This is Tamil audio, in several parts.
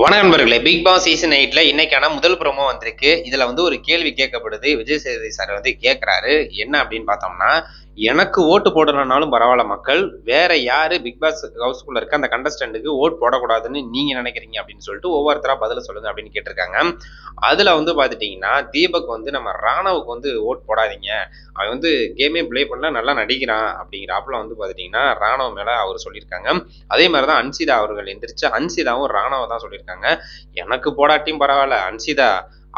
வணக்கம் நண்பர்களே, பிக் பாஸ் சீசன் 8ல இன்னைக்கான முதல் ப்ரோமோ வந்திருக்கு. இதுல ஒரு கேள்வி கேட்கப்படுது. விஜய் சேதுபதி சார் கேட்கிறாரு. என்ன அப்படின்னு பார்த்தோம்னா, எனக்கு ஓட்டு போடலனாலும் பரவாயில்ல மக்கள். வேற யாரு பிக் பாஸ் ஹவுஸ்க்குள்ள இருக்க அந்த கண்டஸ்டன்ட்க்கு ஓட் போடக்கூடாதுன்னு நீங்க நினைக்கிறீங்க அப்படின்னு சொல்லிட்டு ஒவ்வொருத்தரா பதில சொல்லுங்க அப்படின்னு கேட்டிருக்காங்க. அதுல பார்த்துட்டீங்கன்னா, தீபக் நம்ம ராணவுக்கு ஓட் போடாதீங்க. அவன் கேமே ப்ளே பண்ணல, நல்லா நடிக்கிறான் அப்படிங்கிறாப்புல பார்த்துட்டீங்கன்னா, ராணவ் மேல அவர் சொல்லியிருக்காங்க. அதே மாதிரி தான் அன்சிதா அவர்கள் எந்திரிச்சு அன்சிதாவும் ராணவ தான் சொல்லியிருக்காங்க. எனக்கு போடாட்டியும் பரவாயில்ல அன்சிதா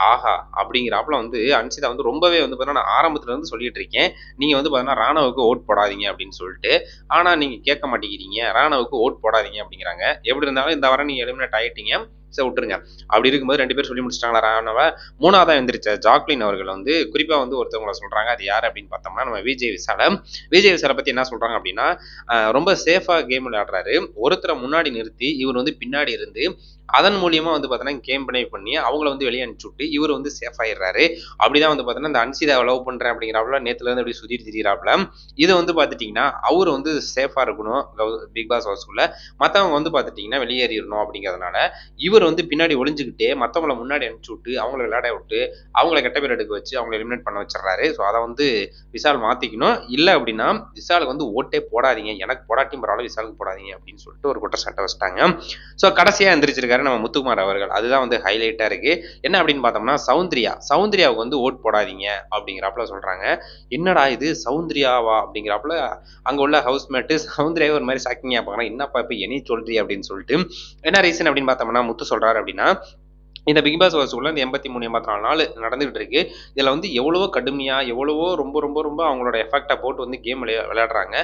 ஆஹா! அப்படிங்கிறாப்புல அன்சிதா ரொம்பவே பார்த்தீங்கன்னா, நான் ஆரம்பத்துல இருந்து சொல்லிட்டு இருக்கேன். நீங்க பார்த்தீங்கன்னா, ராணவுக்கு ஓட் போடாதீங்க அப்படின்னு சொல்லிட்டு. ஆனா நீங்க கேட்க மாட்டேங்கிறீங்க. ராணவுக்கு ஓட் போடாதீங்க அப்படிங்கிறாங்க. எப்படி இருந்தாலும் இந்த வாரம் நீங்க எலிமினேட் ஆயிட்டீங்க. சரி விட்டுருங்க. அப்படி இருக்கும்போது 2 பேர் சொல்லி முடிச்சுட்டாங்களா ராணவ. 3வதா எந்திரிச்ச ஜாக்லின் அவர்கள் குறிப்பா ஒருத்தவங்கள சொல்றாங்க. அது யாரு அப்படின்னு பார்த்தோம்னா, நம்ம விஜய் விசால. விஜய் விசால பத்தி என்ன சொல்றாங்க அப்படின்னா, ரொம்ப சேஃபா கேம் விளையாடுறாரு. ஒருத்தர முன்னாடி நிறுத்தி இவர் பின்னாடி இருந்து அதன் மூலியமா பார்த்தீங்கன்னா, கேம் ப்ளே பண்ணி அவங்கள வெளிய அனுப்பிச்சு விட்டு இவர் சேஃப் ஆயிடுறாரு. அப்படிதான் பார்த்தீங்கன்னா, இந்த அன்சிதாவ லவ் பண்றேன் அப்படிங்கிறாப்புல நேத்துல இருந்து அப்படியே சுத்திட்டு திரியிறாப்புல. இது பார்த்துட்டீங்கன்னா, அவரு சேஃபா இருக்கணும் பிக் பாஸ் ஹவுஸ்க்குள்ள. மத்தவங்க பார்த்துட்டீங்கன்னா வெளியேறிறணும் அப்படிங்கிறதுனால, இவர் பின்னாடி ஒளிஞ்சுகிட்டே மத்தவங்கள முன்னாடி அனுப்பிச்சு விட்டு, அவங்கள விளையாட விட்டு, அவங்கள கெட்ட பேர் எடுக்க வச்சு, அவங்கள எலிமினேட் பண்ண வச்சுடுறாரு. ஸோ அத விசால் மாத்திக்கணும். இல்ல அப்படின்னா, விசாலுக்கு ஓட்டே போடாதீங்க. எனக்கு போடாட்டியும் பரவாயில்ல, விசாலுக்கு போடாதீங்க அப்படின்னு சொல்லிட்டு ஒரு குற்றச்சாட்டை வச்சுட்டாங்க. ஸோ கடைசியா எந்திரிச்சிருக்காரு நம்ம முத்துக்குமார் அவர்கள். அதுதான் ஹைலைட்டா இருக்கு. என்ன அப்படின்னு பார்த்தோம்னா, சௌந்தர்யாவுக்கு ஓட் போடாதீங்க அப்படிங்கிறாப்புல சொல்றாங்க. என்னடா இது சௌந்தர்யாவா அப்படிங்கிறாப்புல அங்க உள்ள ஹவுஸ்மேட்டு சௌந்தர்யாவே ஒரு மாதிரி ஷாக்கிங்கா பார்க்கறாங்க. என்னப்பா இப்ப என்னைய சொல்றீ அப்படின்னு சொல்லிட்டு. என்ன ரீசன் அப்படின்னு பார்த்தோம்னா, முத்து சொல்றாரு அப்படின்னா, இந்த பிக் பாஸ் ஹவுஸ்க்குள்ள இந்த 83, 84 நாள் நடந்துகிட்டு இருக்கு. இதுல எவ்வளவோ கடுமையா, எவ்வளவோ ரொம்ப ரொம்ப ரொம்ப அவங்களோட எஃபெக்ட்ட போட்டு கேம் விளையாடுறாங்க.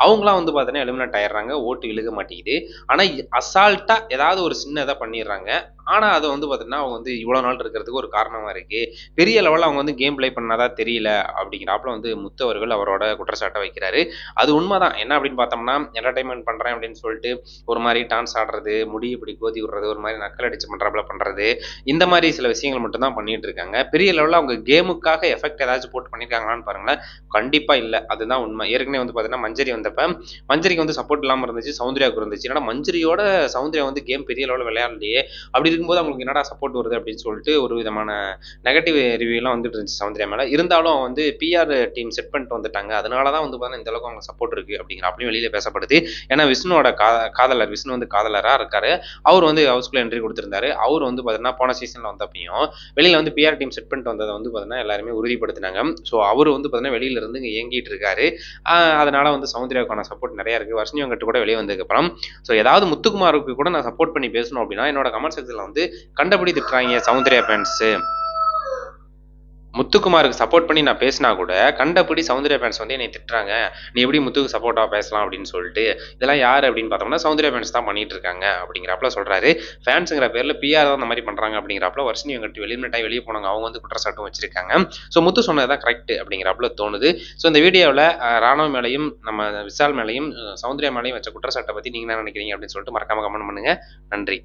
அவங்கலாம் பார்த்தீங்கன்னா எலிமினேட் ஆயிடுறாங்க. ஓட்டு விழுக மாட்டேங்குது. ஆனா அசால்ட்டா ஏதாவது ஒரு சின்னதா பண்ணிடுறாங்க. ஆனா அது பார்த்தீங்கன்னா, அவங்க இவ்வளோ நாள் இருக்கிறதுக்கு ஒரு காரணமா இருக்கு. பெரிய லெவல்ல அவங்க கேம் ப்ளே பண்ணதா தெரியல அப்படிங்கிறாப்புல முத்து அவர்கள் அவரோட குற்றச்சாட்ட வைக்கிறாரு. அது உண்மைதான். என்ன அப்படின்னு பார்த்தோம்னா, என்டர்டெயின்மென்ட் பண்றேன் அப்படின்னு சொல்லிட்டு ஒரு மாதிரி டான்ஸ் ஆடுறது, முடி இப்படி கோதி விடுறது, ஒரு மாதிரி நக்கல் அடிச்சு பண்றாப்புல பண்றது. இந்த மாதிரி சில விஷயங்கள் மட்டும் தான் பண்ணிட்டு இருக்காங்க. பெரிய லெவல்ல அவங்க கேமுக்காக எஃபெக்ட் ஏதாச்சும் போட்டு பண்ணியிருக்காங்களான்னு பாருங்களேன். கண்டிப்பா இல்ல. அதுதான் உண்மை. ஏற்கனவே பார்த்தீங்கன்னா, மஞ்சரி வந்தப்ப மஞ்சரிக்கு சப்போர்ட் இல்லாம இருந்துச்சு. சௌந்தர்யாவுக்கு இருந்துச்சு. என்னடா மஞ்சரியோட சௌந்தர்யா கேம் பெரிய லெவல்ல விளையாடலையே. அப்படி இருக்கும்போது அவங்களுக்கு என்னடா சப்போர்ட் வருது அப்படின்னு சொல்லிட்டு ஒரு விதமான நெகட்டிவ் ரிவ்யூலாம் வந்துட்டு இருந்துச்சு சௌந்தர்யா மேல. இருந்தாலும் பிஆர் டீம் செட் பண்ணிட்டு வந்துட்டாங்க. அதனால தான் பார்த்தீங்கன்னா, இந்த அளவுக்கு அவங்க சப்போர்ட் இருக்கு அப்படிங்கிறாப்லயும் வெளியில பேசப்படுது. ஏன்னா விஷ்ணுவோட காதலர் விஷ்ணு காதலரா இருக்காரு. அவர் ஹவுஸ்குள்ள என்ட்ரி கொடுத்திருந்தாரு. அவர் பார்த்தீங்கன்னா, போன சீசன்ல வந்தப்பயும் வெளியில பிஆர் டீம் செட் பண்ணிட்டு வந்ததை பார்த்தீங்கன்னா எல்லாருமே உறுதிப்படுத்தினாங்க. ஸோ அவரு பார்த்தீங்கன்னா வெளியில இருந்து இங்க இயங்கிட்டு இருக்காரு. அதனால சௌந்தர்யாவுக்கான சப்போர்ட் நிறைய இருக்கு. வர்ஷினி வெங்கட் கூட வெளியே வந்ததுக்கு அப்புறம் ஸோ ஏதாவது முத்துக்குமாருக்கு கூட நான் சப்போர்ட் பண்ணி பேசணும் அப்படின்னா என்னோட கமெண்ட் செக்ஷன்ல கண்டபடி திட்டுறாங்க சௌந்தர்யா ஃபேன்ஸ். முத்துக்குமாருக்கு சப்போர்ட் பண்ணி நான் பேசினா கூட கண்டபடி சௌந்தர்யா ஃபேன்ஸ் என்னை திட்டுறாங்க. நீ எப்படி முத்துக்கு சப்போர்ட்டா பேசலாம் அப்படின்னு சொல்லிட்டு. இதெல்லாம் யாரு அப்படின்னு பார்த்தோம்னா, சௌந்தர்யா ஃபேன்ஸ் தான் பண்ணிட்டு இருக்காங்க அப்படிங்கிறாப்புல சொல்றாரு. ஃபேன்ஸுங்கிற பேர்ல பிஆர் தான் அந்த மாதிரி பண்றாங்க அப்படிங்கிறாப்புல வர்ஷினி வெங்கட் எலிமினேட் ஆகி வெளியே போனாங்க. அவங்க குற்றச்சாட்டும் வச்சிருக்காங்க. ஸோ முத்து சொன்னதுதான் கரெக்ட் அப்படிங்கிறாப்புல தோணுது. ஸோ இந்த வீடியோவில் ராணுவ மேலையும் நம்ம விசால் மேலையும் சௌந்தர்யா மேலையும் வச்ச குற்றச்சாட்டை பத்தி நீங்க என்ன நினைக்கிறீங்க அப்படின்னு சொல்லிட்டு மறக்காம கமெண்ட் பண்ணுங்க. நன்றி.